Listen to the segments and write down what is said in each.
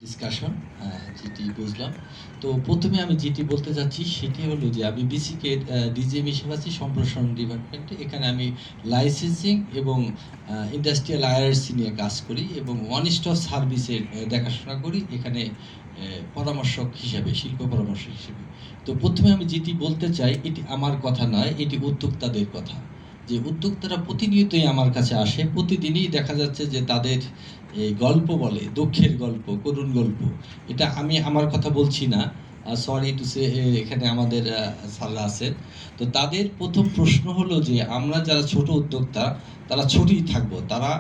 Discussion যেটি বুঝলাম। তো ১ম এ আমি যেটি বলতে চাচ্ছি সেটি হলো যে আমি বিসিকে ডিজিএম হিসেবে আছি সম্প্রসারণ ডিপার্টমেন্টে। এখানে আমি লাইসেন্সিং এবং ইন্ডাস্ট্রিয়াল আইআরসি নিয়ে কাজ করি এবং ওয়ান স্টপ সার্ভিসের দেখাশোনা করি এখানে পরামর্শক হিসেবে, শিল্প পরামর্শক হিসেবে। তো ১ম এ আমি যেটি বলতে চাই এটি আমার কথা নয়, এটি উদ্যোক্তাদের কথা। যে উদ্যোক্তারা প্রতিনিয়তই আমার কাছে আসে। প্রতিদিনই দেখা যাচ্ছে যে তাদের এই গল্প বলে, দুঃখের গল্প, করুণ গল্প। এটা আমি আমার কথা বলছি না। সরি টু সে এখানে আমাদের স্যাররা আছেন। তো তাদের ১ম প্রশ্ন হলো যে আমরা যারা ছোট উদ্যোক্তা তারা ছোটই থাকবো। তারা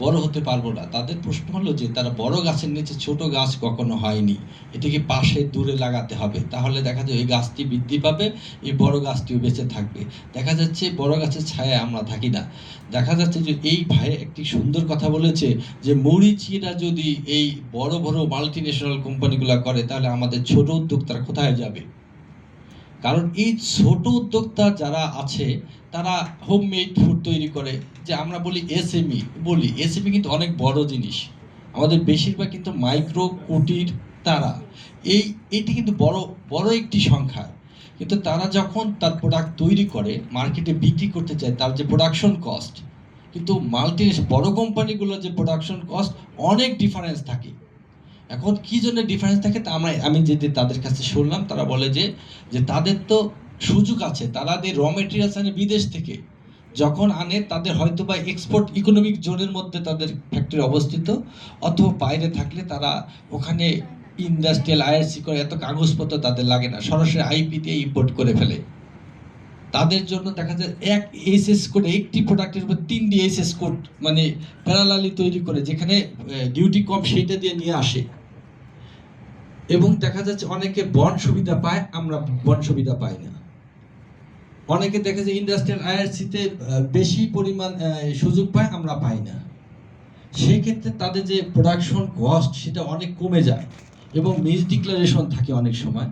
বড় হতে পারবো না। তাদের প্রশ্ন হলো যে তারা বড় গাছের নিচে ছোট গাছ কখনো হয়নি। এটিকে পাশে দূরে লাগাতে হবে। তাহলে দেখা যায় ওই গাছটি বৃদ্ধি পাবে, এই বড় গাছটিও বেঁচে থাকবে। দেখা যাচ্ছে বড় গাছের ছায়ায় আমরা থাকি না। দেখা যাচ্ছে যে এই ভাই একটি সুন্দর কথা বলেছে যে মরিচিরা যদি এই বড়, বড় মাল্টিন্যাশনাল কোম্পানিগুলা করে তাহলে আমাদের ছোট উদ্যোক্তারা কোথায় যাবে? কারণ এই ছোট উদ্যোক্তা যারা আছে তারা হোমমেড ফুড তৈরি করে, যে আমরা বলি এসএমই বলি। এসএমই কিন্তু অনেক বড় জিনিস। আমাদের বেশিরভাগ কিন্তু মাইক্রো, কুটির তারা। এটি কিন্তু বড় একটি সংখ্যা। কিন্তু তারা যখন তার প্রোডাক্ট তৈরি করে মার্কেটে বিক্রি করতে চায় তার যে প্রোডাকশন কস্ট, কিন্তু বড় কোম্পানিগুলোর যে প্রোডাকশন কস্ট অনেক ডিফারেন্স থাকে। এখন কি জন্য ডিফারেন্স থাকে তা আমি যেটি তাদের কাছে শুনলাম তারা বলে যে তাদের তো সুযোগ আছে, তাদের র মেটেরিয়ালস আনে বিদেশ থেকে। যখন আনে তাদের হয়তোবা এক্সপোর্ট ইকোনমিক জোনের মধ্যে তাদের ফ্যাক্টরি অবস্থিত, অথবা বাইরে থাকলে তারা ওখানে ইন্ডাস্ট্রিয়াল আইআরসি করে এত কাগজপত্র তাদের লাগে না, সরাসরি আইপি দিয়ে ইম্পোর্ট করে ফেলে। তাদের জন্য দেখা যায় এক এসএস কোড, একটি প্রোডাক্টের উপর ৩টি এসএস কোড মানে প্যারালালি তৈরি করে, যেখানে ডিউটি কম সেইটা দিয়ে নিয়ে আসে। এবং দেখা যাচ্ছে অনেকে বন্ড সুবিধা পায়, আমরা বন্ড সুবিধা পাই না। অনেকে দেখা যায় ইন্ডাস্ট্রিয়াল আইআরসিতে বেশি পরিমাণ সুযোগ পায়, আমরা পাই না। সেই ক্ষেত্রে তাদের যে প্রোডাকশন কস্ট সেটা অনেক কমে যায় এবং মিস ডিক্লারেশন থাকে অনেক সময়।